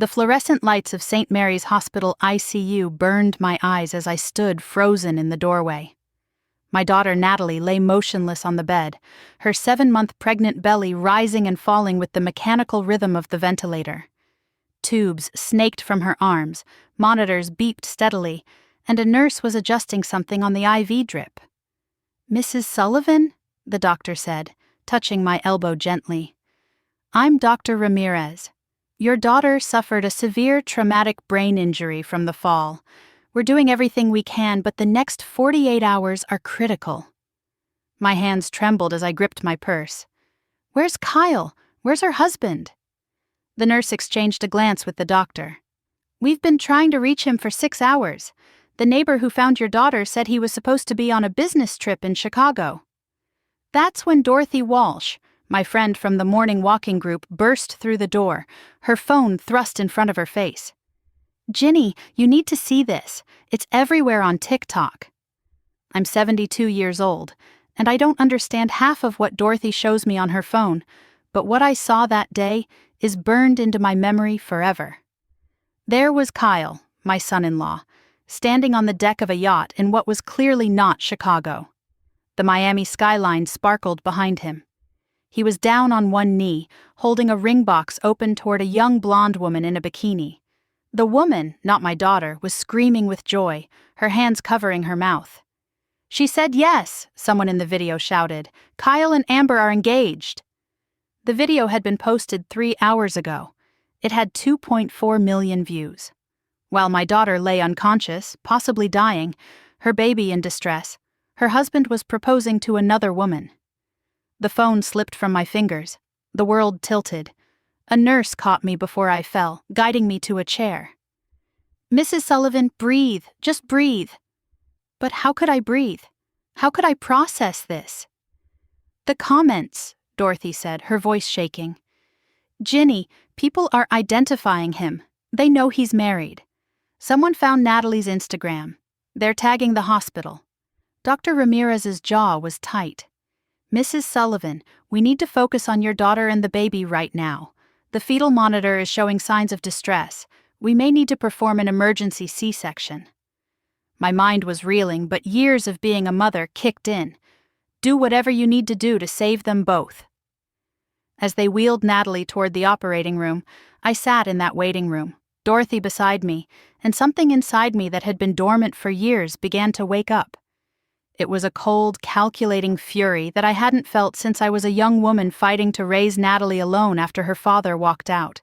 The fluorescent lights of St. Mary's Hospital ICU burned my eyes as I stood frozen in the doorway. My daughter Natalie lay motionless on the bed, her 7-month pregnant belly rising and falling with the mechanical rhythm of the ventilator. Tubes snaked from her arms, monitors beeped steadily, and a nurse was adjusting something on the IV drip. "Mrs. Sullivan?" the doctor said, touching my elbow gently. "I'm Dr. Ramirez. Your daughter suffered a severe traumatic brain injury from the fall. We're doing everything we can, but the next 48 hours are critical." My hands trembled as I gripped my purse. "Where's Kyle? Where's her husband?" The nurse exchanged a glance with the doctor. "We've been trying to reach him for 6 hours. The neighbor who found your daughter said he was supposed to be on a business trip in Chicago." That's when Dorothy Walsh, my friend from the morning walking group, burst through the door, her phone thrust in front of her face. "Ginny, you need to see this. It's everywhere on TikTok." I'm 72 years old, and I don't understand half of what Dorothy shows me on her phone, but what I saw that day is burned into my memory forever. There was Kyle, my son-in-law, standing on the deck of a yacht in what was clearly not Chicago. The Miami skyline sparkled behind him. He was down on one knee, holding a ring box open toward a young blonde woman in a bikini. The woman, not my daughter, was screaming with joy, her hands covering her mouth. "She said yes," someone in the video shouted. "Kyle and Amber are engaged." The video had been posted 3 hours ago. It had 2.4 million views. While my daughter lay unconscious, possibly dying, her baby in distress, her husband was proposing to another woman. The phone slipped from my fingers. The world tilted. A nurse caught me before I fell, guiding me to a chair. "Mrs. Sullivan, breathe, just breathe." But how could I breathe? How could I process this? "The comments," Dorothy said, her voice shaking. "Ginny, people are identifying him. They know he's married. Someone found Natalie's Instagram. They're tagging the hospital." Dr. Ramirez's jaw was tight. "Mrs. Sullivan, we need to focus on your daughter and the baby right now. The fetal monitor is showing signs of distress. We may need to perform an emergency C-section." My mind was reeling, but years of being a mother kicked in. Do whatever you need to do to save them both. As they wheeled Natalie toward the operating room, I sat in that waiting room, Dorothy beside me, and something inside me that had been dormant for years began to wake up. It was a cold, calculating fury that I hadn't felt since I was a young woman fighting to raise Natalie alone after her father walked out.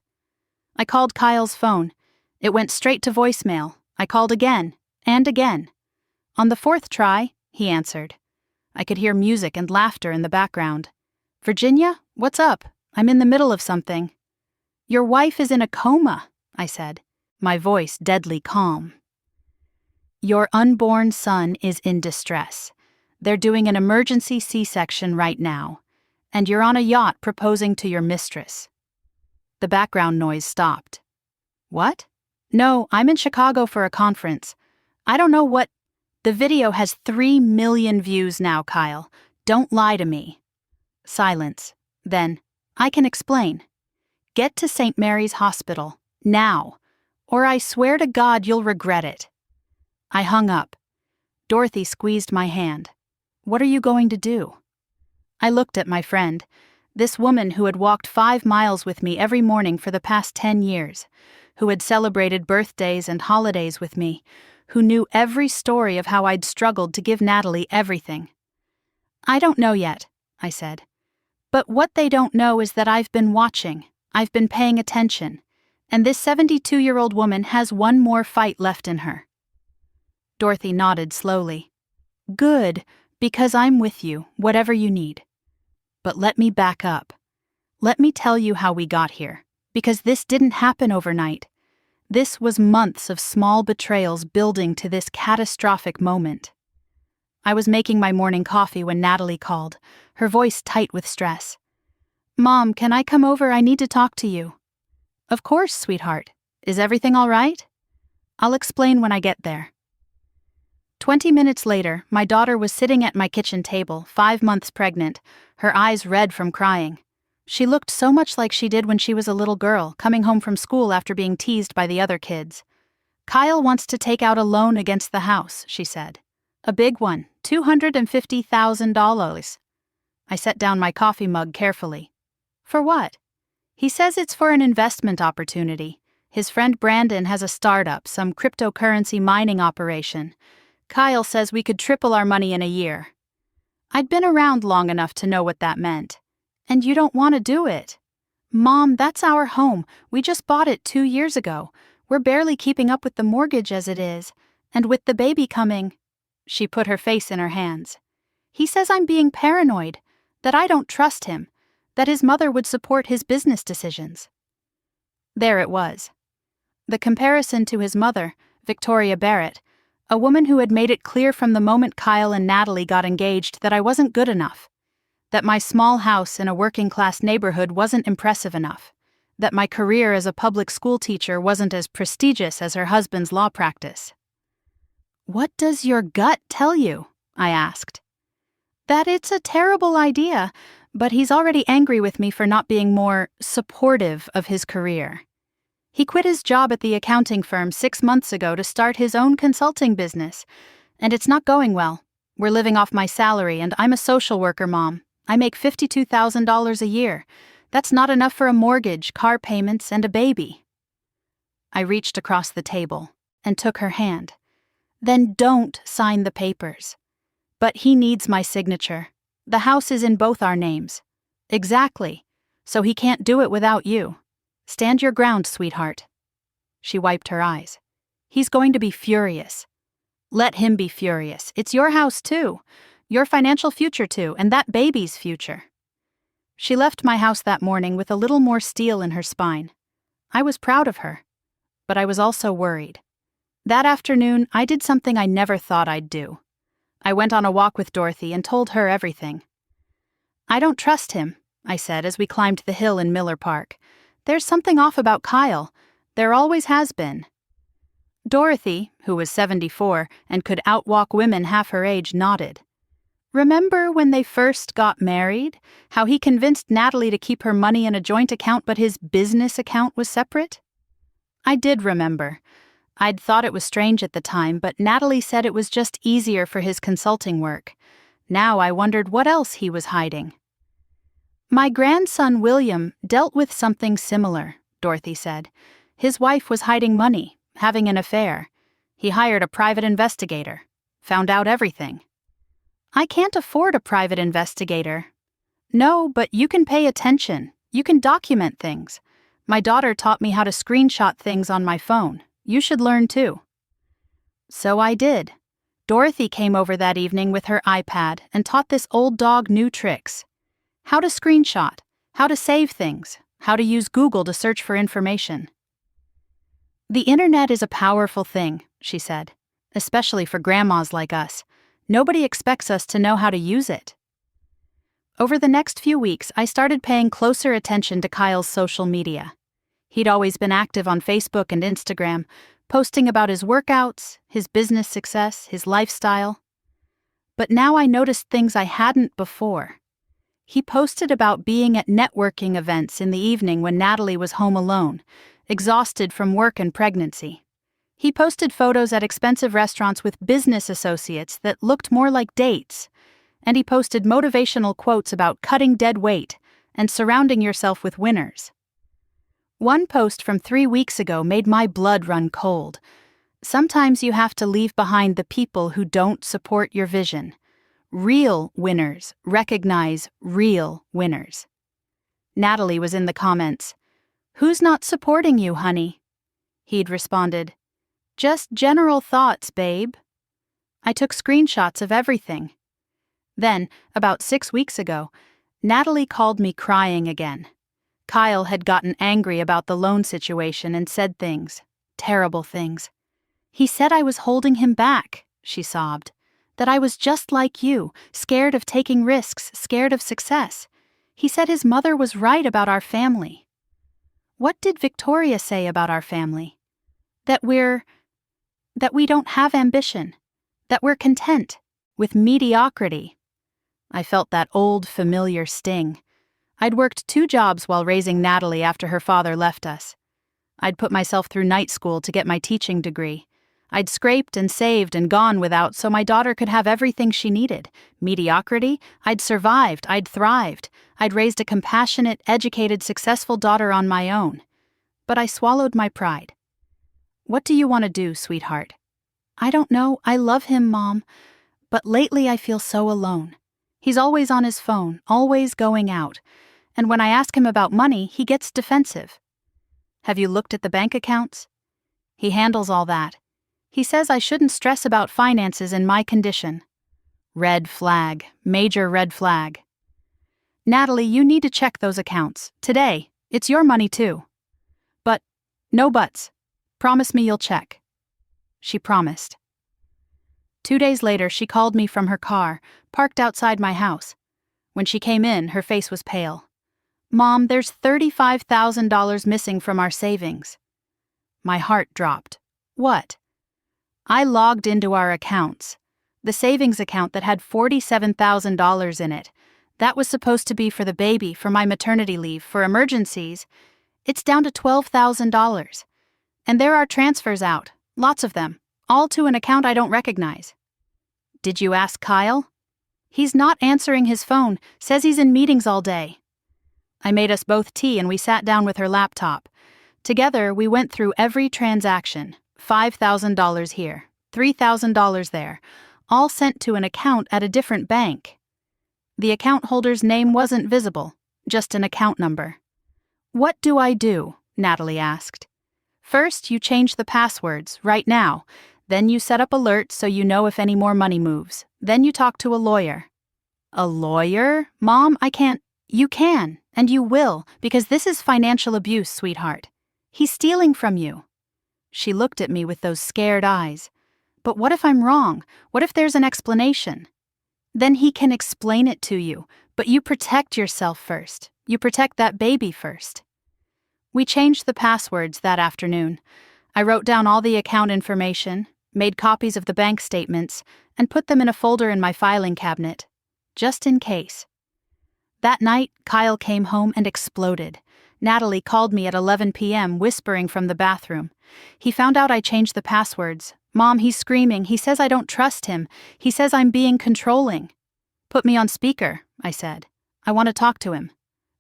I called Kyle's phone. It went straight to voicemail. I called again, and again. On the 4th try, he answered. I could hear music and laughter in the background. "Virginia, what's up? I'm in the middle of something." "Your wife is in a coma," I said, my voice deadly calm. "Your unborn son is in distress. They're doing an emergency C-section right now, and you're on a yacht proposing to your mistress." The background noise stopped. "What?" "No, I'm in Chicago for a conference. I don't know what—" "The video has 3 million views now, Kyle. Don't lie to me." Silence. Then, "I can explain. Get to St. Mary's Hospital, now, or I swear to God you'll regret it." I hung up. Dorothy squeezed my hand. "What are you going to do?" I looked at my friend, this woman who had walked 5 miles with me every morning for the past 10 years, who had celebrated birthdays and holidays with me, who knew every story of how I'd struggled to give Natalie everything. "I don't know yet," I said. "But what they don't know is that I've been watching, I've been paying attention, and this 72-year-old woman has one more fight left in her." Dorothy nodded slowly. "Good, because I'm with you, whatever you need. But let me back up. Let me tell you how we got here, because this didn't happen overnight. This was months of small betrayals building to this catastrophic moment." I was making my morning coffee when Natalie called, her voice tight with stress. "Mom, can I come over? I need to talk to you." "Of course, sweetheart. Is everything all right?" "I'll explain when I get there." 20 minutes later, my daughter was sitting at my kitchen table, 5 months pregnant, her eyes red from crying. She looked so much like she did when she was a little girl, coming home from school after being teased by the other kids. Kyle wants to take out a loan against the house, she said. A big one, $250,000. I set down my coffee mug carefully. For what? He says it's for an investment opportunity. His friend Brandon has a startup, some cryptocurrency mining operation. Kyle says we could triple our money in a year. I'd been around long enough to know what that meant. And you don't want to do it. Mom, that's our home. We just bought it 2 years ago. We're barely keeping up with the mortgage as it is. And with the baby coming. She put her face in her hands. He says I'm being paranoid, that I don't trust him, that his mother would support his business decisions. There it was. The comparison to his mother, Victoria Barrett, a woman who had made it clear from the moment Kyle and Natalie got engaged that I wasn't good enough, that my small house in a working-class neighborhood wasn't impressive enough, that my career as a public school teacher wasn't as prestigious as her husband's law practice. What does your gut tell you? I asked. That it's a terrible idea, but he's already angry with me for not being more supportive of his career. He quit his job at the accounting firm 6 months ago to start his own consulting business, and it's not going well. We're living off my salary, and I'm a social worker mom. I make $52,000 a year. That's not enough for a mortgage, car payments, and a baby. I reached across the table and took her hand. Then don't sign the papers. But he needs my signature. The house is in both our names. Exactly. So he can't do it without you. Stand your ground, sweetheart. She wiped her eyes. He's going to be furious. Let him be furious. It's your house too. Your financial future too, and that baby's future. She left my house that morning with a little more steel in her spine. I was proud of her, but I was also worried. That afternoon, I did something I never thought I'd do. I went on a walk with Dorothy and told her everything. I don't trust him, I said as we climbed the hill in Miller Park. There's something off about Kyle. There always has been. Dorothy, who was 74 and could outwalk women half her age, nodded. Remember when they first got married? How he convinced Natalie to keep her money in a joint account but his business account was separate? I did remember. I'd thought it was strange at the time, but Natalie said it was just easier for his consulting work. Now I wondered what else he was hiding. My grandson William dealt with something similar, Dorothy said. His wife was hiding money, having an affair. He hired a private investigator. Found out everything. I can't afford a private investigator. No, but you can pay attention. You can document things. My daughter taught me how to screenshot things on my phone. You should learn too. So I did. Dorothy came over that evening with her iPad and taught this old dog new tricks. How to screenshot, how to save things, how to use Google to search for information. The internet is a powerful thing, she said, especially for grandmas like us. Nobody expects us to know how to use it. Over the next few weeks, I started paying closer attention to Kyle's social media. He'd always been active on Facebook and Instagram, posting about his workouts, his business success, his lifestyle. But now I noticed things I hadn't before. He posted about being at networking events in the evening when Natalie was home alone, exhausted from work and pregnancy. He posted photos at expensive restaurants with business associates that looked more like dates, and he posted motivational quotes about cutting dead weight and surrounding yourself with winners. One post from 3 weeks ago made my blood run cold. Sometimes you have to leave behind the people who don't support your vision. Real winners recognize real winners. Natalie was in the comments. Who's not supporting you, honey? He'd responded, just general thoughts, babe. I took screenshots of everything. Then, about 6 weeks ago, Natalie called me crying again. Kyle had gotten angry about the loan situation and said things, terrible things. He said I was holding him back, she sobbed, that I was just like you, scared of taking risks, scared of success. He said his mother was right about our family. What did Victoria say about our family? That we don't have ambition, that we're content with mediocrity. I felt that old familiar sting. I'd worked 2 jobs while raising Natalie after her father left us. I'd put myself through night school to get my teaching degree. I'd scraped and saved and gone without so my daughter could have everything she needed. Mediocrity? I'd survived, I'd thrived. I'd raised a compassionate, educated, successful daughter on my own. But I swallowed my pride. "What do you want to do, sweetheart?" "I don't know. I love him, Mom. But lately I feel so alone. He's always on his phone, always going out. And when I ask him about money, he gets defensive." "Have you looked at the bank accounts?" "He handles all that. He says I shouldn't stress about finances in my condition." Red flag. Major red flag. "Natalie, you need to check those accounts. Today. It's your money too." "But, no buts. Promise me you'll check." She promised. 2 days later, she called me from her car, parked outside my house. When she came in, her face was pale. "Mom, there's $35,000 missing from our savings." My heart dropped. "What?" I logged into our accounts. The savings account that had $47,000 in it. That was supposed to be for the baby, for my maternity leave, for emergencies. It's down to $12,000. And there are transfers out, lots of them, all to an account I don't recognize. "Did you ask Kyle?" "He's not answering his phone, says he's in meetings all day." I made us both tea and we sat down with her laptop. Together, we went through every transaction. $5,000 here, $3,000 there, all sent to an account at a different bank. The account holder's name wasn't visible, just an account number. "What do I do?" Natalie asked. "First, you change the passwords, right now. Then you set up alerts so you know if any more money moves. Then you talk to a lawyer." "A lawyer? Mom, I can't." "You can, and you will, because this is financial abuse, sweetheart. He's stealing from you." She looked at me with those scared eyes. "But what if I'm wrong? What if there's an explanation?" "Then he can explain it to you, but you protect yourself first. You protect that baby first." We changed the passwords that afternoon. I wrote down all the account information, made copies of the bank statements, and put them in a folder in my filing cabinet, just in case. That night, Kyle came home and exploded. Natalie called me at 11 p.m., whispering from the bathroom. He found out I changed the passwords. "Mom, he's screaming. He says I don't trust him. He says I'm being controlling." "Put me on speaker," I said. "I want to talk to him."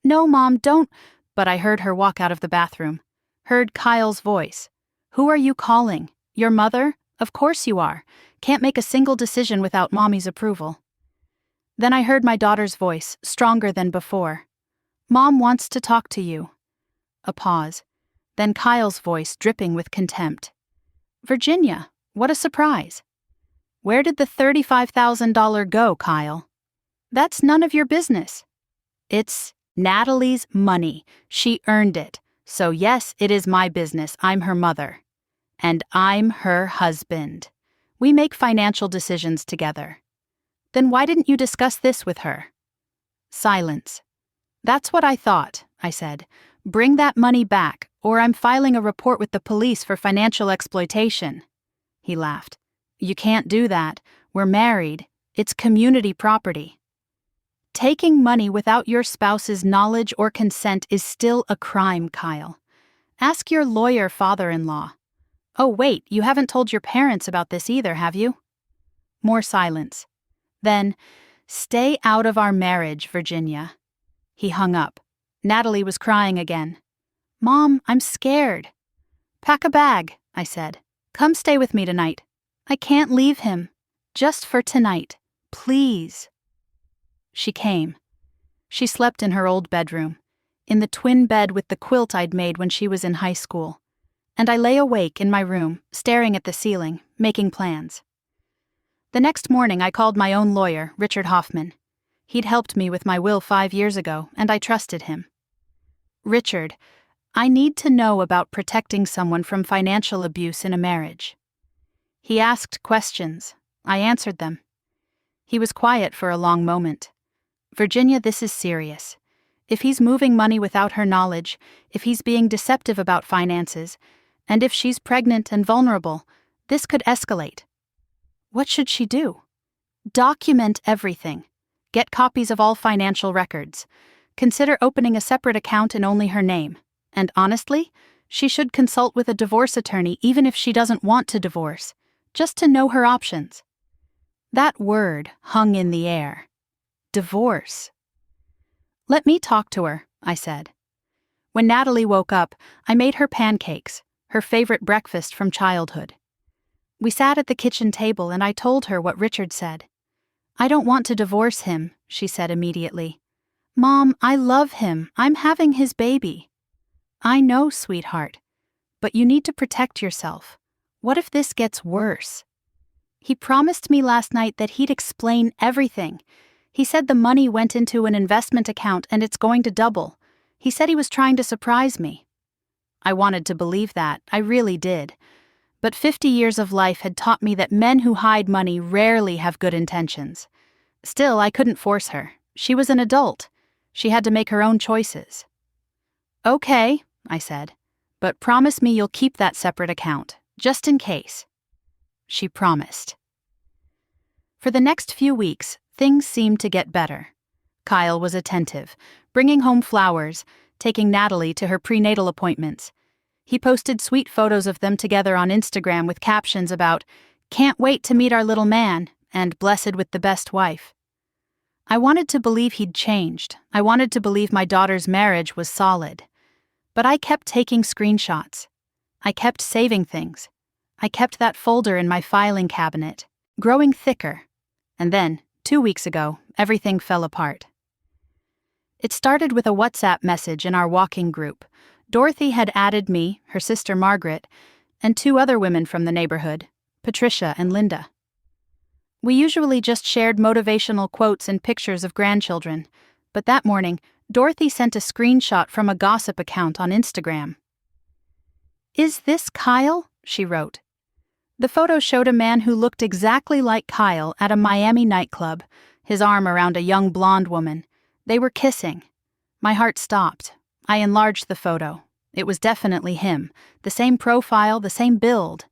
"No, Mom, don't." But I heard her walk out of the bathroom. Heard Kyle's voice. "Who are you calling? Your mother? Of course you are. Can't make a single decision without Mommy's approval." Then I heard my daughter's voice, stronger than before. "Mom wants to talk to you." A pause. Then Kyle's voice, dripping with contempt. "Virginia, what a surprise. Where did the $35,000 go, Kyle?" "That's none of your business." "It's Natalie's money. She earned it. So yes, it is my business. I'm her mother. And I'm her husband. We make financial decisions together." "Then why didn't you discuss this with her?" Silence. "That's what I thought," I said. "Bring that money back, or I'm filing a report with the police for financial exploitation." He laughed. "You can't do that. We're married. It's community property." Taking money without your spouse's knowledge or consent is still a crime, Kyle. Ask your lawyer father-in-law. "Oh, wait, you haven't told your parents about this either, have you?" More silence. Then, "Stay out of our marriage, Virginia." He hung up. Natalie was crying again. "Mom, I'm scared." "Pack a bag," I said. "Come stay with me tonight." "I can't leave him. Just for tonight. Please." She came. She slept in her old bedroom, in the twin bed with the quilt I'd made when she was in high school. And I lay awake in my room, staring at the ceiling, making plans. The next morning I called my own lawyer, Richard Hoffman. He'd helped me with my will 5 years ago, and I trusted him. "Richard, I need to know about protecting someone from financial abuse in a marriage." He asked questions. I answered them. He was quiet for a long moment. "Virginia, this is serious. If he's moving money without her knowledge, if he's being deceptive about finances, and if she's pregnant and vulnerable, this could escalate." "What should she do?" "Document everything. Get copies of all financial records. consider opening a separate account in only her name. And honestly, she should consult with a divorce attorney even if she doesn't want to divorce, just to know her options. That word hung in the air. Divorce. Let me talk to her, I said. When Natalie woke up, I made her pancakes, her favorite breakfast from childhood. We sat at the kitchen table and I told her what Richard said. I don't want to divorce him, she said immediately. Mom, I love him. I'm having his baby. I know, sweetheart. But you need to protect yourself. What if this gets worse? He promised me last night that he'd explain everything. He said the money went into an investment account and it's going to double. He said he was trying to surprise me. I wanted to believe that, I really did. But 50 years of life had taught me that men who hide money rarely have good intentions. Still, I couldn't force her. She was an adult. She had to make her own choices. Okay, I said, but promise me you'll keep that separate account, just in case. She promised. For the next few weeks, things seemed to get better. Kyle was attentive, bringing home flowers, taking Natalie to her prenatal appointments. He posted sweet photos of them together on Instagram with captions about, "Can't wait to meet our little man," and "Blessed with the best wife." I wanted to believe he'd changed. I wanted to believe my daughter's marriage was solid. But I kept taking screenshots. I kept saving things. I kept that folder in my filing cabinet, growing thicker. And then, 2 weeks ago, everything fell apart. It started with a WhatsApp message in our walking group. Dorothy had added me, her sister Margaret, and 2 other women from the neighborhood, Patricia and Linda. We usually just shared motivational quotes and pictures of grandchildren, but that morning, Dorothy sent a screenshot from a gossip account on Instagram. "Is this Kyle?" she wrote. The photo showed a man who looked exactly like Kyle at a Miami nightclub, his arm around a young blonde woman. They were kissing. My heart stopped. I enlarged the photo. It was definitely him, the same profile, the same build.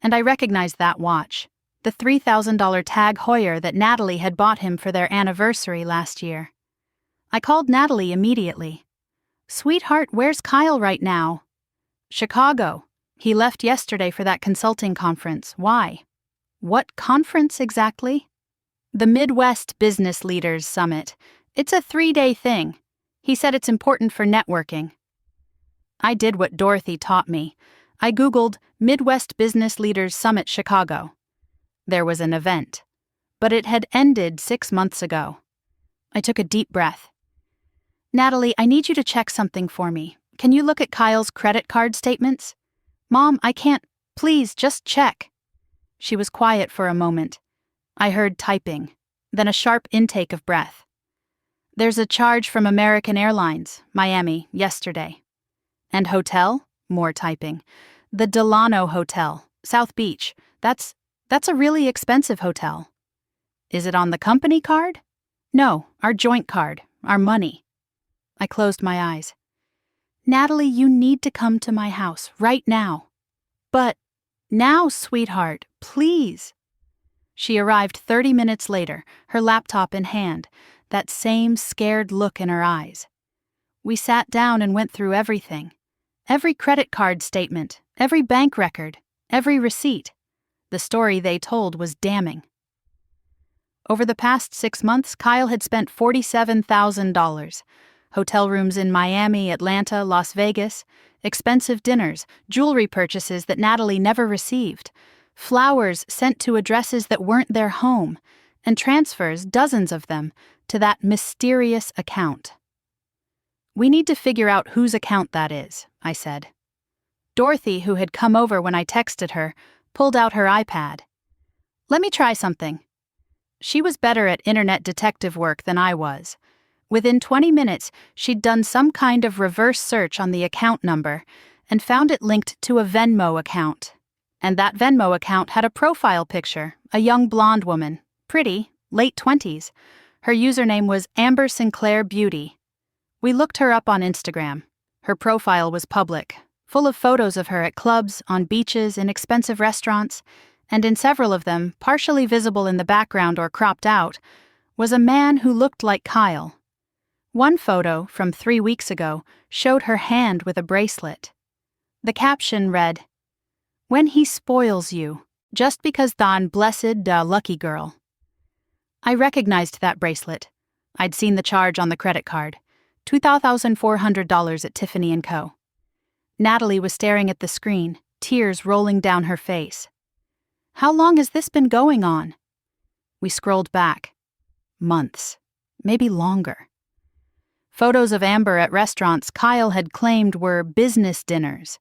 And I recognized that watch, the $3,000 Tag Heuer that Natalie had bought him for their anniversary last year. I called Natalie immediately. "Sweetheart, where's Kyle right now?" "Chicago. He left yesterday for that consulting conference. Why?" "What conference exactly?" "The Midwest Business Leaders Summit. It's a 3-day thing. He said it's important for networking." I did what Dorothy taught me. I Googled Midwest Business Leaders Summit Chicago. There was an event, but it had ended 6 months ago. I took a deep breath. "Natalie, I need you to check something for me. Can you look at Kyle's credit card statements?" "Mom, I can't. Please, just check." She was quiet for a moment. I heard typing, then a sharp intake of breath. "There's a charge from American Airlines, Miami, yesterday." "And hotel?" More typing. "The Delano Hotel, South Beach. That's a really expensive hotel." "Is it on the company card?" "No, our joint card, our money." I closed my eyes. "Natalie, you need to come to my house right now." "But now, sweetheart, please." She arrived 30 minutes later, her laptop in hand, that same scared look in her eyes. We sat down and went through everything. Every credit card statement, every bank record, every receipt. The story they told was damning. Over the past 6 months, Kyle had spent $47,000. Hotel rooms in Miami, Atlanta, Las Vegas, expensive dinners, jewelry purchases that Natalie never received, flowers sent to addresses that weren't their home, and transfers, dozens of them, to that mysterious account. "We need to figure out whose account that is," I said. Dorothy, who had come over when I texted her, pulled out her iPad. "Let me try something." She was better at internet detective work than I was. Within 20 minutes, she'd done some kind of reverse search on the account number and found it linked to a Venmo account. And that Venmo account had a profile picture, a young blonde woman, pretty, late 20s. Her username was Amber Sinclair Beauty. We looked her up on Instagram. Her profile was public, full of photos of her at clubs, on beaches, in expensive restaurants, and in several of them, partially visible in the background or cropped out, was a man who looked like Kyle. One photo, from 3 weeks ago, showed her hand with a bracelet. The caption read, "When he spoils you, just because Don blessed da lucky girl." I recognized that bracelet. I'd seen the charge on the credit card, $2,400 at Tiffany & Co. Natalie was staring at the screen, tears rolling down her face. "How long has this been going on?" We scrolled back. Months, maybe longer. Photos of Amber at restaurants Kyle had claimed were business dinners.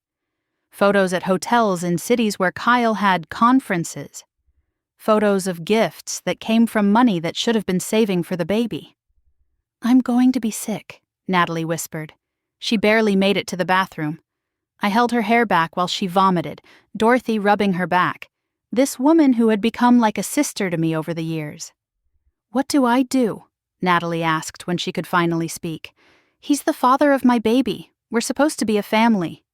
Photos at hotels in cities where Kyle had conferences. Photos of gifts that came from money that should have been saving for the baby. "I'm going to be sick," Natalie whispered. She barely made it to the bathroom. I held her hair back while she vomited, Dorothy rubbing her back. This woman who had become like a sister to me over the years. "What do I do?" Natalie asked when she could finally speak. "He's the father of my baby. We're supposed to be a family."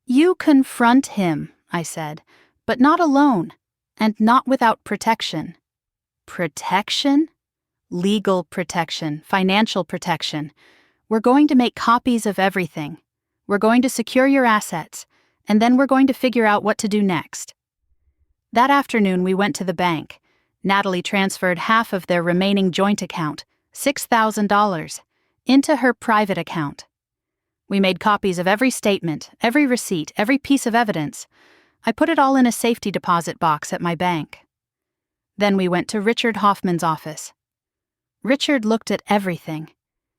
"You confront him," I said, "but not alone, and not without protection." Protection? Legal protection, financial protection. We're going to make copies of everything. We're going to secure your assets, and then we're going to figure out what to do next. That afternoon, we went to the bank. Natalie transferred half of their remaining joint account, $6,000, into her private account. We made copies of every statement, every receipt, every piece of evidence. I put it all in a safety deposit box at my bank. Then we went to Richard Hoffman's office. Richard looked at everything.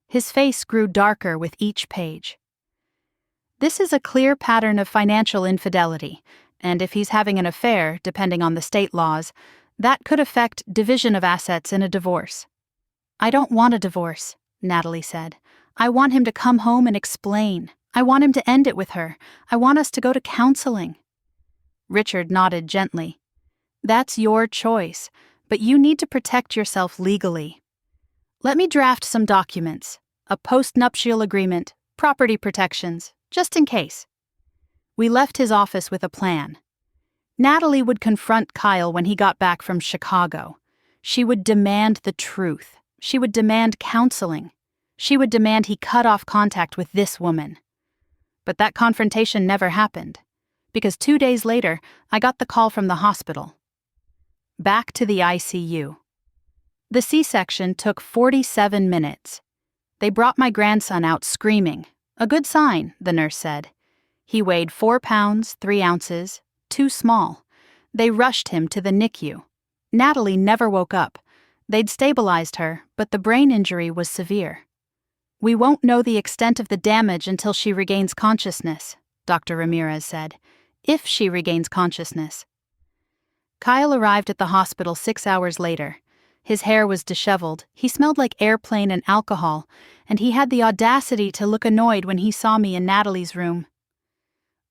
His face grew darker with each page. "This is a clear pattern of financial infidelity, and if he's having an affair, depending on the state laws, that could affect division of assets in a divorce." "I don't want a divorce," Natalie said. "I want him to come home and explain. I want him to end it with her. I want us to go to counseling." Richard nodded gently. "That's your choice, but you need to protect yourself legally. Let me draft some documents, a post-nuptial agreement, property protections, just in case." We left his office with a plan. Natalie would confront Kyle when he got back from Chicago. She would demand the truth. She would demand counseling. She would demand he cut off contact with this woman. But that confrontation never happened, because 2 days later, I got the call from the hospital. Back to the ICU. The C-section took 47 minutes. They brought my grandson out screaming. A good sign, the nurse said. He weighed 4 pounds, 3 ounces, too small. They rushed him to the NICU. Natalie never woke up. They'd stabilized her, but the brain injury was severe. "We won't know the extent of the damage until she regains consciousness," Dr. Ramirez said. "If she regains consciousness." Kyle arrived at the hospital 6 hours later. His hair was disheveled, he smelled like airplane and alcohol, and he had the audacity to look annoyed when he saw me in Natalie's room.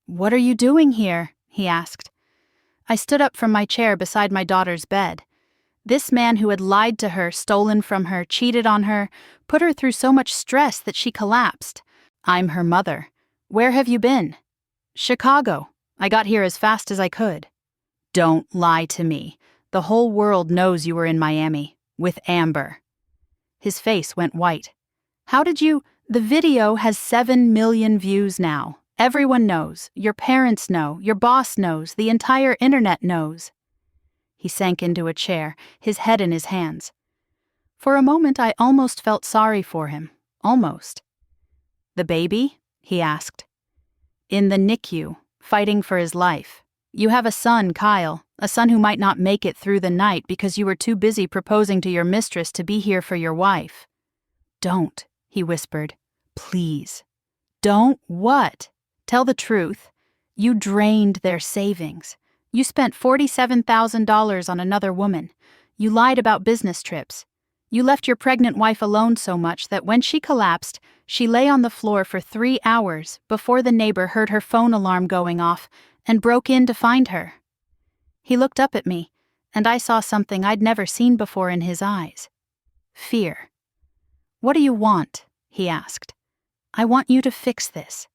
"What are you doing here?" he asked. I stood up from my chair beside my daughter's bed. This man who had lied to her, stolen from her, cheated on her, put her through so much stress that she collapsed. I'm her mother. "Where have you been?" "Chicago. I got here as fast as I could." "Don't lie to me. The whole world knows you were in Miami, with Amber." His face went white. "How did you—" "The video has 7 million views now. Everyone knows. Your parents know. Your boss knows. The entire internet knows." He sank into a chair, his head in his hands. For a moment, I almost felt sorry for him. Almost. "The baby?" he asked. "In the NICU, fighting for his life. You have a son, Kyle, a son who might not make it through the night because you were too busy proposing to your mistress to be here for your wife." "Don't," he whispered. "Please." "Don't what? Tell the truth. You drained their savings. You spent $47,000 on another woman. You lied about business trips. You left your pregnant wife alone so much that when she collapsed, she lay on the floor for 3 hours before the neighbor heard her phone alarm going off and broke in to find her." He looked up at me, and I saw something I'd never seen before in his eyes. Fear. "What do you want?" he asked. "I want you to fix this."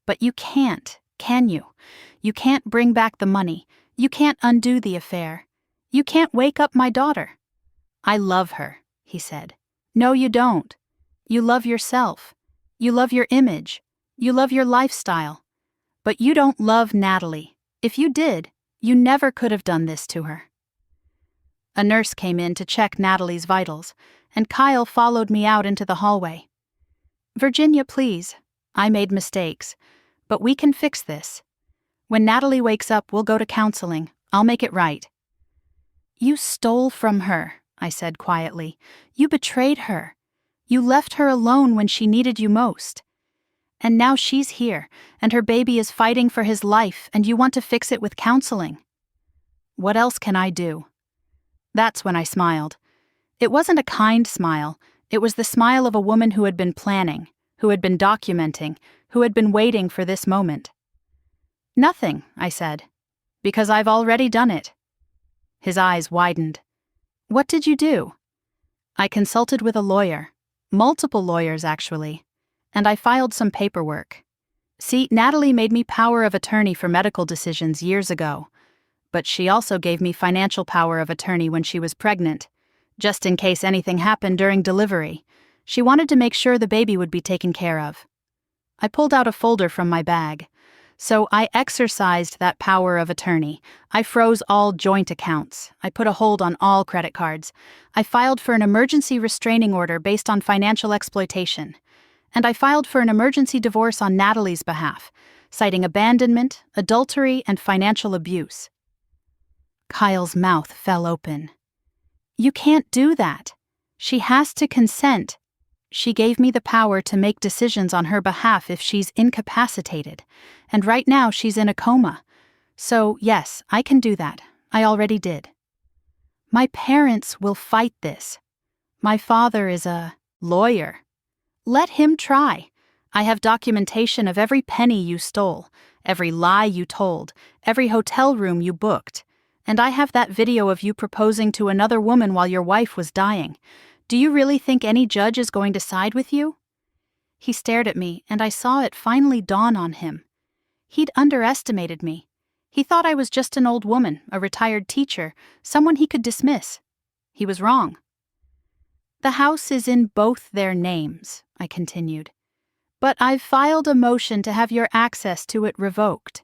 "But you can't, can you? You can't bring back the money. You can't undo the affair. You can't wake up my daughter." "I love her," he said. "No, you don't. You love yourself. You love your image. You love your lifestyle. But you don't love Natalie. If you did, you never could have done this to her." A nurse came in to check Natalie's vitals, and Kyle followed me out into the hallway. "Virginia, please. I made mistakes, but we can fix this. When Natalie wakes up, we'll go to counseling. I'll make it right." "You stole from her," I said quietly. "You betrayed her. You left her alone when she needed you most. And now she's here, and her baby is fighting for his life, and you want to fix it with counseling. What else can I do?" That's when I smiled. It wasn't a kind smile. It was the smile of a woman who had been planning, who had been documenting, who had been waiting for this moment. "Nothing," I said, "because I've already done it." His eyes widened. "What did you do?" "I consulted with a lawyer. Multiple lawyers, actually. And I filed some paperwork. See, Natalie made me power of attorney for medical decisions years ago. But she also gave me financial power of attorney when she was pregnant, just in case anything happened during delivery. She wanted to make sure the baby would be taken care of." I pulled out a folder from my bag. "So I exercised that power of attorney. I froze all joint accounts. I put a hold on all credit cards. I filed for an emergency restraining order based on financial exploitation. And I filed for an emergency divorce on Natalie's behalf, citing abandonment, adultery, and financial abuse." Kyle's mouth fell open. "You can't do that. She has to consent. She gave me the power to make decisions on her behalf if she's incapacitated, and right now she's in a coma. So, yes, I can do that. I already did. My parents will fight this. My father is a lawyer. Let him try. I have documentation of every penny you stole, every lie you told, every hotel room you booked. And I have that video of you proposing to another woman while your wife was dying. Do you really think any judge is going to side with you?" He stared at me, and I saw it finally dawn on him. He'd underestimated me. He thought I was just an old woman, a retired teacher, someone he could dismiss. He was wrong. "The house is in both their names," I continued. "But I've filed a motion to have your access to it revoked.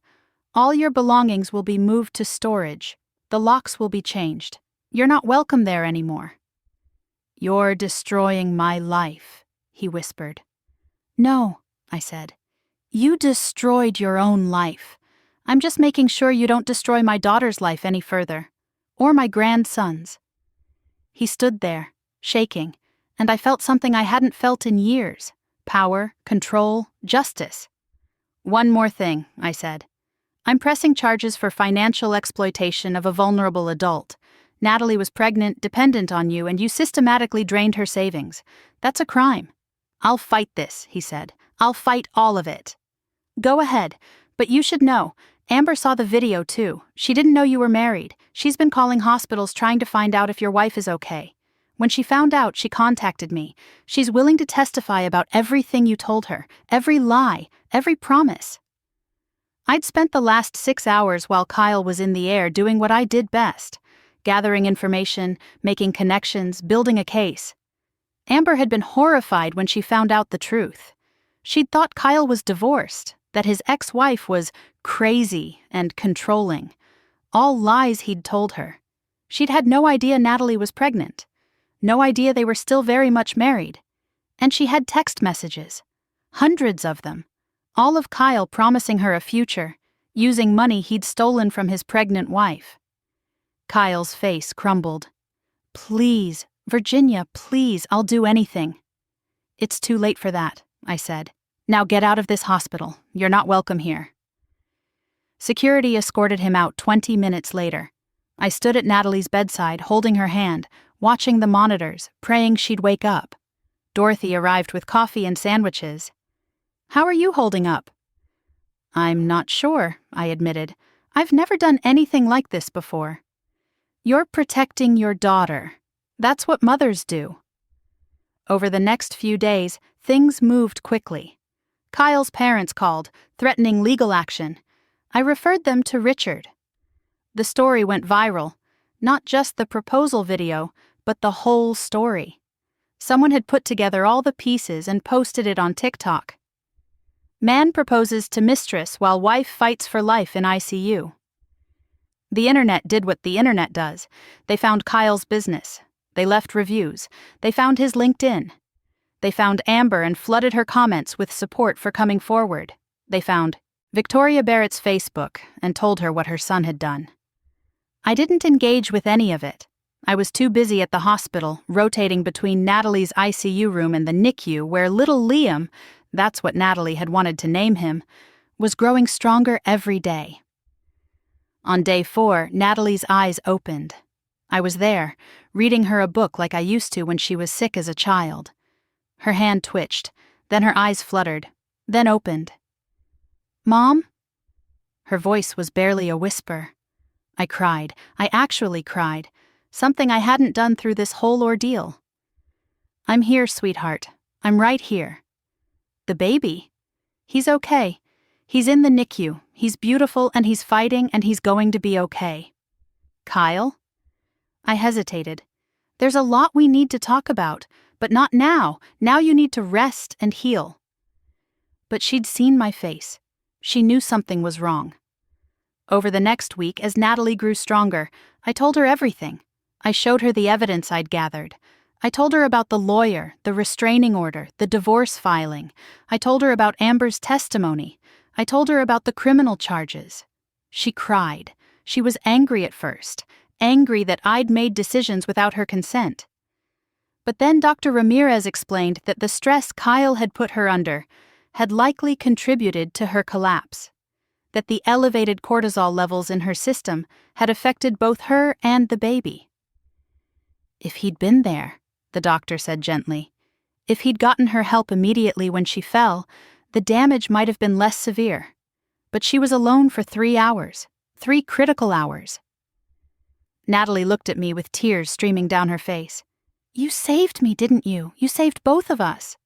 All your belongings will be moved to storage. The locks will be changed. You're not welcome there anymore." "You're destroying my life," he whispered. "No," I said. "You destroyed your own life. I'm just making sure you don't destroy my daughter's life any further. Or my grandson's." He stood there, shaking, and I felt something I hadn't felt in years. Power, control, justice. "One more thing," I said. "I'm pressing charges for financial exploitation of a vulnerable adult. Natalie was pregnant, dependent on you, and you systematically drained her savings. That's a crime." "I'll fight this," he said. "I'll fight all of it." "Go ahead, but you should know. Amber saw the video too. She didn't know you were married. She's been calling hospitals trying to find out if your wife is okay. When she found out, she contacted me. She's willing to testify about everything you told her, every lie, every promise." I'd spent the last 6 hours while Kyle was in the air doing what I did best, gathering information, making connections, building a case. Amber had been horrified when she found out the truth. She'd thought Kyle was divorced, that his ex-wife was crazy and controlling. All lies he'd told her. She'd had no idea Natalie was pregnant. No idea they were still very much married. And she had text messages. Hundreds of them. All of Kyle promising her a future, using money he'd stolen from his pregnant wife. Kyle's face crumbled. "Please, Virginia, please, I'll do anything." "It's too late for that," I said. "Now get out of this hospital. You're not welcome here." Security escorted him out 20 minutes later. I stood at Natalie's bedside, holding her hand, watching the monitors, praying she'd wake up. Dorothy arrived with coffee and sandwiches. "How are you holding up?" "I'm not sure," I admitted. "I've never done anything like this before." "You're protecting your daughter. That's what mothers do." Over the next few days, things moved quickly. Kyle's parents called, threatening legal action. I referred them to Richard. The story went viral. Not just the proposal video, but the whole story. Someone had put together all the pieces and posted it on TikTok. Man proposes to mistress while wife fights for life in ICU. The internet did what the internet does. They found Kyle's business. They left reviews. They found his LinkedIn. They found Amber and flooded her comments with support for coming forward. They found Victoria Barrett's Facebook and told her what her son had done. I didn't engage with any of it. I was too busy at the hospital, rotating between Natalie's ICU room and the NICU, where little Liam, that's what Natalie had wanted to name him, was growing stronger every day. On day 4, Natalie's eyes opened. I was there, reading her a book like I used to when she was sick as a child. Her hand twitched, then her eyes fluttered, then opened. "Mom?" Her voice was barely a whisper. I cried. I actually cried. Something I hadn't done through this whole ordeal. "I'm here, sweetheart. I'm right here." "The baby?" "He's okay. He's in the NICU. He's beautiful and he's fighting and he's going to be okay." "Kyle?" I hesitated. "There's a lot we need to talk about, but not now. Now you need to rest and heal." But she'd seen my face. She knew something was wrong. Over the next week, as Natalie grew stronger, I told her everything. I showed her the evidence I'd gathered. I told her about the lawyer, the restraining order, the divorce filing. I told her about Amber's testimony. I told her about the criminal charges. She cried. She was angry at first, angry that I'd made decisions without her consent. But then Dr. Ramirez explained that the stress Kyle had put her under had likely contributed to her collapse, that the elevated cortisol levels in her system had affected both her and the baby. "If he'd been there," the doctor said gently, "if he'd gotten her help immediately when she fell, the damage might have been less severe. But she was alone for 3 hours, 3 critical hours." Natalie looked at me with tears streaming down her face. "You saved me, didn't you? You saved both of us."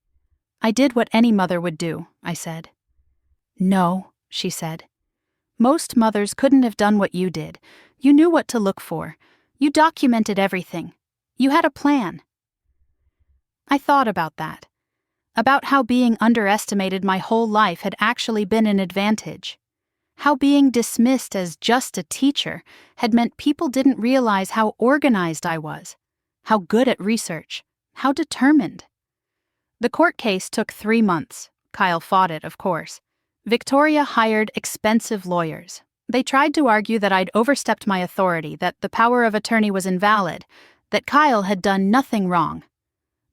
"I did what any mother would do," I said. "No," she said. "Most mothers couldn't have done what you did. You knew what to look for. You documented everything. You had a plan." I thought about that. About how being underestimated my whole life had actually been an advantage. How being dismissed as just a teacher had meant people didn't realize how organized I was, how good at research, how determined. The court case took 3 months. Kyle fought it, of course. Victoria hired expensive lawyers. They tried to argue that I'd overstepped my authority, that the power of attorney was invalid, that Kyle had done nothing wrong.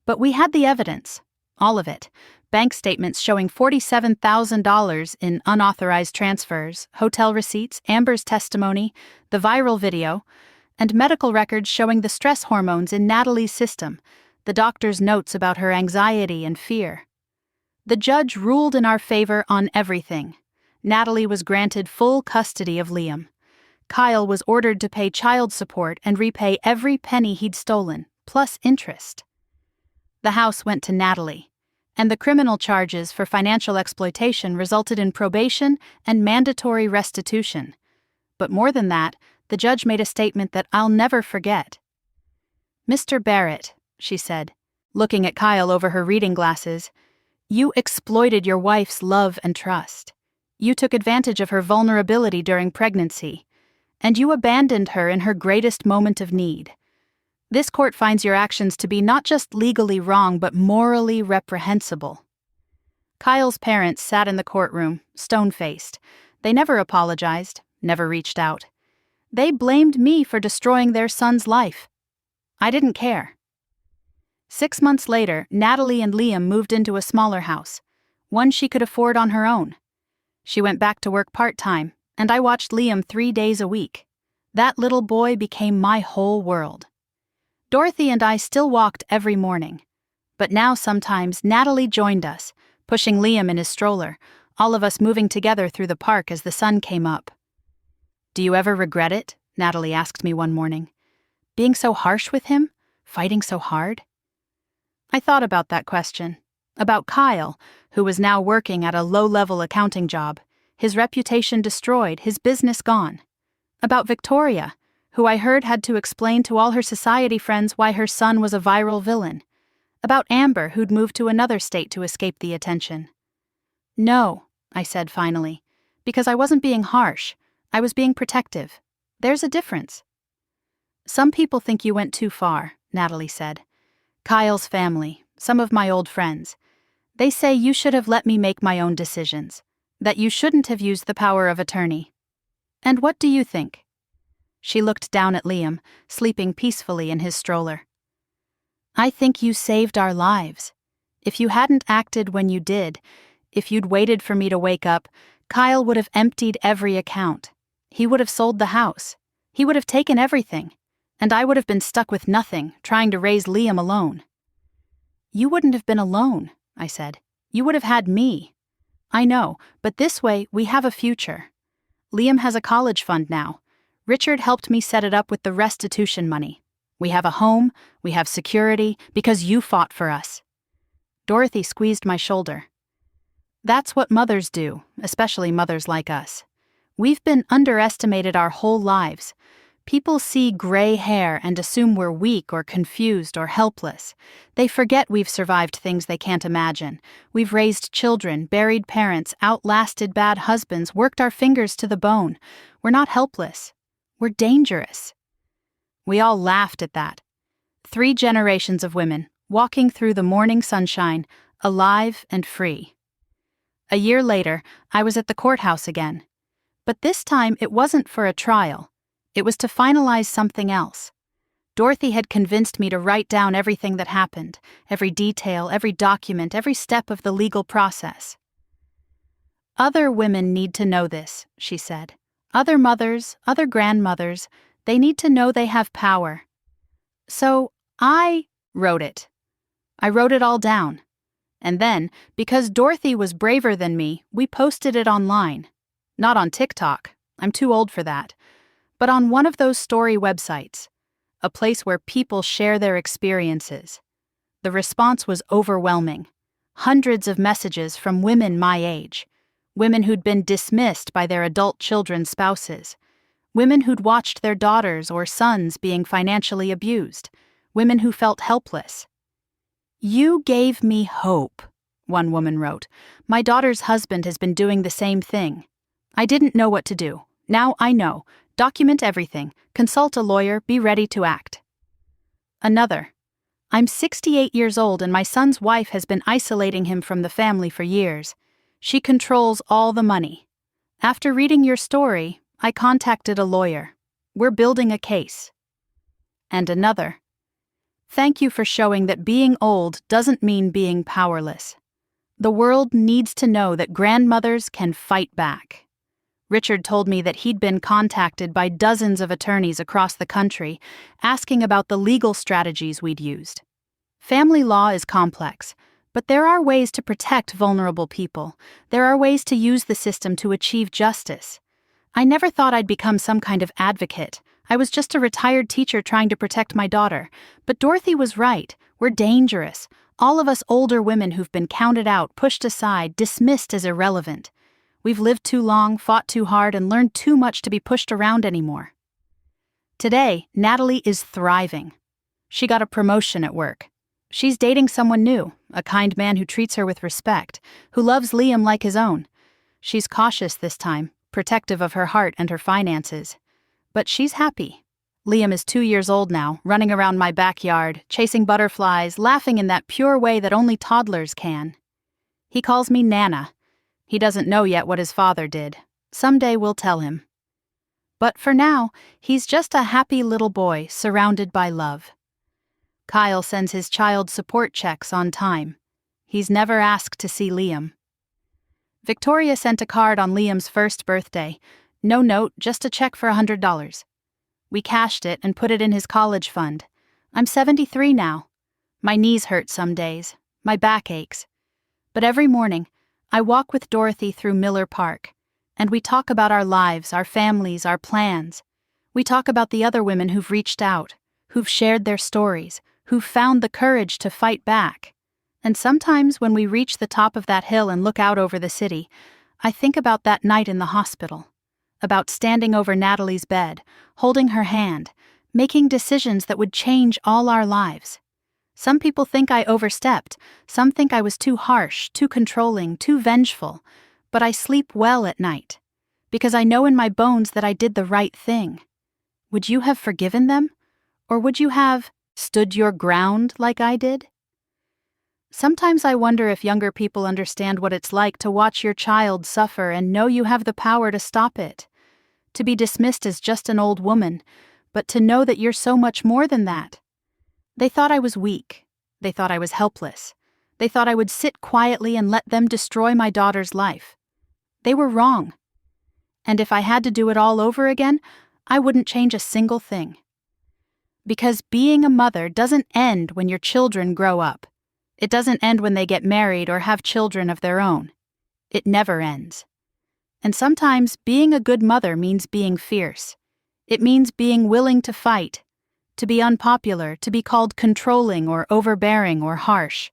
But we had the evidence, all of it. Bank statements showing $47,000 in unauthorized transfers, hotel receipts, Amber's testimony, the viral video, and medical records showing the stress hormones in Natalie's system, the doctor's notes about her anxiety and fear. The judge ruled in our favor on everything. Natalie was granted full custody of Liam. Kyle was ordered to pay child support and repay every penny he'd stolen, plus interest. The house went to Natalie, and the criminal charges for financial exploitation resulted in probation and mandatory restitution. But more than that, the judge made a statement that I'll never forget. "Mr. Barrett," she said, looking at Kyle over her reading glasses, "you exploited your wife's love and trust. You took advantage of her vulnerability during pregnancy, and you abandoned her in her greatest moment of need. This court finds your actions to be not just legally wrong, but morally reprehensible." Kyle's parents sat in the courtroom, stone-faced. They never apologized, never reached out. They blamed me for destroying their son's life. I didn't care. 6 months later, Natalie and Liam moved into a smaller house, one she could afford on her own. She went back to work part-time, and I watched Liam 3 days a week. That little boy became my whole world. Dorothy and I still walked every morning. But now sometimes Natalie joined us, pushing Liam in his stroller, all of us moving together through the park as the sun came up. "Do you ever regret it?" Natalie asked me one morning. "Being so harsh with him? Fighting so hard?" I thought about that question. About Kyle, who was now working at a low-level accounting job, his reputation destroyed, his business gone. About Victoria, who I heard had to explain to all her society friends why her son was a viral villain. About Amber, who'd moved to another state to escape the attention. No, I said finally, because I wasn't being harsh. I was being protective. There's a difference. Some people think you went too far, Natalie said. Kyle's family, some of my old friends. They say you should have let me make my own decisions, that you shouldn't have used the power of attorney. And what do you think? She looked down at Liam, sleeping peacefully in his stroller. I think you saved our lives. If you hadn't acted when you did, if you'd waited for me to wake up, Kyle would have emptied every account. He would have sold the house. He would have taken everything. And I would have been stuck with nothing, trying to raise Liam alone. You wouldn't have been alone, I said. You would have had me. I know, but this way we have a future. Liam has a college fund now. Richard helped me set it up with the restitution money. We have a home, we have security, because you fought for us. Dorothy squeezed my shoulder. That's what mothers do, especially mothers like us. We've been underestimated our whole lives. People see gray hair and assume we're weak or confused or helpless. They forget we've survived things they can't imagine. We've raised children, buried parents, outlasted bad husbands, worked our fingers to the bone. We're not helpless. We're dangerous. We all laughed at that. 3 generations of women, walking through the morning sunshine, alive and free. A year later, I was at the courthouse again. But this time it wasn't for a trial. It was to finalize something else. Dorothy had convinced me to write down everything that happened, every detail, every document, every step of the legal process. Other women need to know this, she said. Other mothers, other grandmothers, they need to know they have power. So I wrote it. I wrote it all down. And then, because Dorothy was braver than me, we posted it online. Not on TikTok. I'm too old for that. But on one of those story websites, a place where people share their experiences. The response was overwhelming. Hundreds of messages from women my age, women who'd been dismissed by their adult children's spouses, women who'd watched their daughters or sons being financially abused, women who felt helpless. You gave me hope, one woman wrote. My daughter's husband has been doing the same thing. I didn't know what to do. Now I know. Document everything. Consult a lawyer. Be ready to act. Another. I'm 68 years old and my son's wife has been isolating him from the family for years. She controls all the money. After reading your story, I contacted a lawyer. We're building a case. And another. Thank you for showing that being old doesn't mean being powerless. The world needs to know that grandmothers can fight back. Richard told me that he'd been contacted by dozens of attorneys across the country, asking about the legal strategies we'd used. Family law is complex, but there are ways to protect vulnerable people. There are ways to use the system to achieve justice. I never thought I'd become some kind of advocate. I was just a retired teacher trying to protect my daughter. But Dorothy was right. We're dangerous. All of us older women who've been counted out, pushed aside, dismissed as irrelevant. We've lived too long, fought too hard, and learned too much to be pushed around anymore. Today, Natalie is thriving. She got a promotion at work. She's dating someone new, a kind man who treats her with respect, who loves Liam like his own. She's cautious this time, protective of her heart and her finances. But she's happy. Liam is 2 years old now, running around my backyard, chasing butterflies, laughing in that pure way that only toddlers can. He calls me Nana. He doesn't know yet what his father did. Someday we'll tell him. But for now, he's just a happy little boy surrounded by love. Kyle sends his child support checks on time. He's never asked to see Liam. Victoria sent a card on Liam's first birthday. No note, just a check for $100. We cashed it and put it in his college fund. I'm 73 now. My knees hurt some days. My back aches. But every morning, I walk with Dorothy through Miller Park, and we talk about our lives, our families, our plans. We talk about the other women who've reached out, who've shared their stories, who've found the courage to fight back. And sometimes when we reach the top of that hill and look out over the city, I think about that night in the hospital, about standing over Natalie's bed, holding her hand, making decisions that would change all our lives. Some people think I overstepped, some think I was too harsh, too controlling, too vengeful, but I sleep well at night, because I know in my bones that I did the right thing. Would you have forgiven them? Or would you have stood your ground like I did? Sometimes I wonder if younger people understand what it's like to watch your child suffer and know you have the power to stop it. To be dismissed as just an old woman, but to know that you're so much more than that. They thought I was weak. They thought I was helpless. They thought I would sit quietly and let them destroy my daughter's life. They were wrong. And if I had to do it all over again, I wouldn't change a single thing. Because being a mother doesn't end when your children grow up. It doesn't end when they get married or have children of their own. It never ends. And sometimes being a good mother means being fierce. It means being willing to fight, to be unpopular, to be called controlling or overbearing or harsh.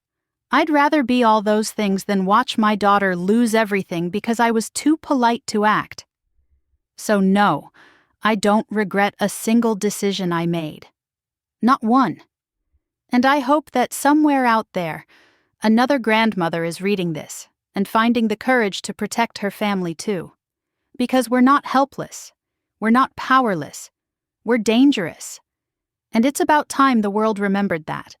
I'd rather be all those things than watch my daughter lose everything because I was too polite to act. So no, I don't regret a single decision I made. Not one. And I hope that somewhere out there, another grandmother is reading this and finding the courage to protect her family too. Because we're not helpless. We're not powerless. We're dangerous. And it's about time the world remembered that.